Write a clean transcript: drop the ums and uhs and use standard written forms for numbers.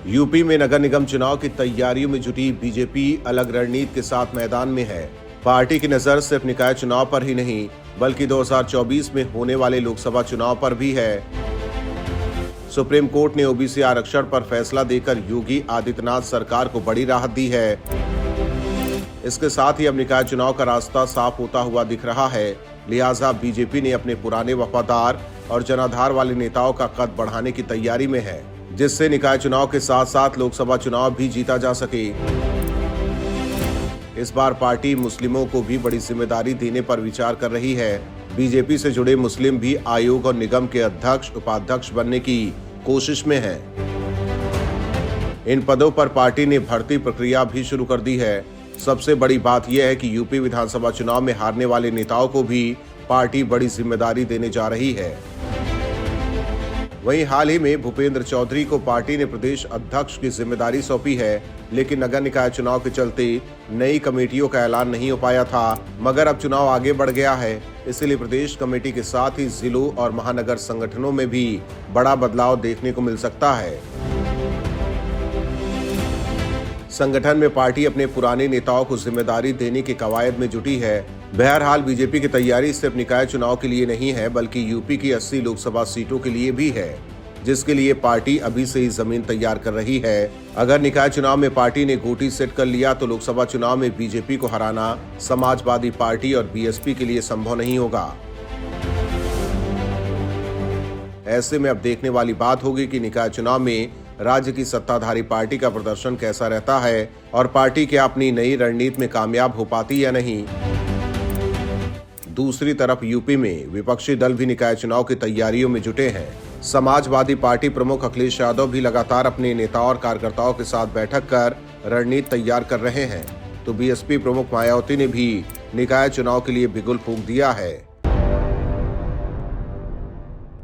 UP में नगर निगम चुनाव की तैयारियों में जुटी बीजेपी अलग रणनीति के साथ मैदान में है। पार्टी की नजर सिर्फ निकाय चुनाव पर ही नहीं बल्कि 2024 में होने वाले लोकसभा चुनाव पर भी है। सुप्रीम कोर्ट ने ओबीसी आरक्षण पर फैसला देकर योगी आदित्यनाथ सरकार को बड़ी राहत दी है। इसके साथ ही अब निकाय चुनाव का रास्ता साफ होता हुआ दिख रहा है। लिहाजा बीजेपी ने अपने पुराने वफादार और जनाधार वाले नेताओं का कद बढ़ाने की तैयारी में है, जिससे निकाय चुनाव के साथ साथ लोकसभा चुनाव भी जीता जा सके। इस बार पार्टी मुस्लिमों को भी बड़ी जिम्मेदारी देने पर विचार कर रही है। बीजेपी से जुड़े मुस्लिम भी आयोग और निगम के अध्यक्ष उपाध्यक्ष बनने की कोशिश में हैं। इन पदों पर पार्टी ने भर्ती प्रक्रिया भी शुरू कर दी है। सबसे बड़ी बात यह है कि यूपी विधानसभा चुनाव में हारने वाले नेताओं को भी पार्टी बड़ी जिम्मेदारी देने जा रही है। वहीं हाल ही में भूपेंद्र चौधरी को पार्टी ने प्रदेश अध्यक्ष की जिम्मेदारी सौंपी है, लेकिन नगर निकाय चुनाव के चलते नई कमेटियों का ऐलान नहीं हो पाया था। मगर अब चुनाव आगे बढ़ गया है, इसलिए प्रदेश कमेटी के साथ ही जिलों और महानगर संगठनों में भी बड़ा बदलाव देखने को मिल सकता है। संगठन में पार्टी अपने पुराने नेताओं को जिम्मेदारी देने की कवायद में जुटी है। बहरहाल बीजेपी की तैयारी सिर्फ निकाय चुनाव के लिए नहीं है बल्कि यूपी की 80 लोकसभा सीटों के लिए भी है, जिसके लिए पार्टी अभी से ही जमीन तैयार कर रही है। अगर निकाय चुनाव में पार्टी ने गोटी सेट कर लिया तो लोकसभा चुनाव में बीजेपी को हराना समाजवादी पार्टी और बीएसपी के लिए संभव नहीं होगा। ऐसे में अब देखने वाली बात होगी कि निकाय चुनाव में राज्य की सत्ताधारी पार्टी का प्रदर्शन कैसा रहता है और पार्टी क्या अपनी नई रणनीति में कामयाब हो पाती या नहीं। दूसरी तरफ यूपी में विपक्षी दल भी निकाय चुनाव की तैयारियों में जुटे हैं। समाजवादी पार्टी प्रमुख अखिलेश यादव भी लगातार अपने नेताओं और कार्यकर्ताओं के साथ बैठक कर रणनीति तैयार कर रहे हैं, तो बीएसपी प्रमुख मायावती ने भी निकाय चुनाव के लिए बिगुल फूंक दिया है।